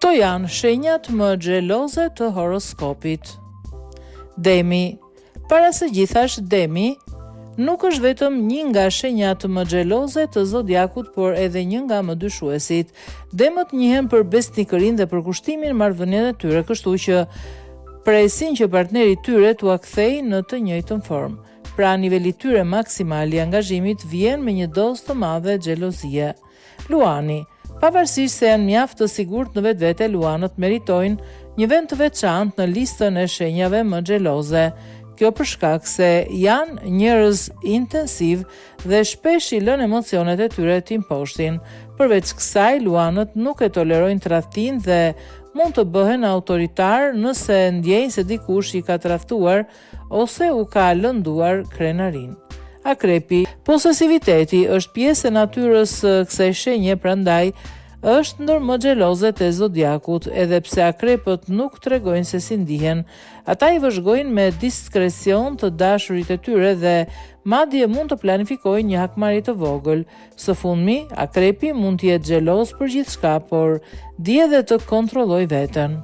Këto janë shenjat më xheloze të horoskopit. Demi. Para së gjithash, Demi nuk është vetëm një nga shenjat më xheloze të zodiakut, por edhe një nga më dyshuesit. Demët njihen për besnikërinë dhe për kushtimin marrëdhënieve të tyre, kështu që presin që partneri i tyre t'ua kthejë në të njëjtën formë. Pra niveli i tyre maksimal i angazhimit vjen me një dozë të madhe xhelozie. Luani. Pavarësisht se janë mjaft të sigurt në vetvete, luanët meritojnë një vend të veçantë në listën e shenjave më xheloze. Kjo për shkak se janë njerëz intensiv dhe shpesh i lënë emocionet e tyre t'imposhtin. Përveç kësaj, luanët nuk e tolerojnë tradhtinë dhe mund të bëhen autoritar nëse ndjejnë se dikush i ka tradhtuar ose u ka lënduar krenarin. Akrepi. Posesiviteti është pjesë e natyrës së kësaj shenje, prandaj është ndër më xhelozet e zodiakut, edhe pse akrepët nuk tregojnë se si ndihen. Ata i vëzhgojnë me diskrecion të dashurit e tyre dhe madje mund të planifikojnë një hakmarrje të vogël. Së fundmi, akrepi mund të jetë xheloz për gjithçka, por di edhe të kontrollojë veten.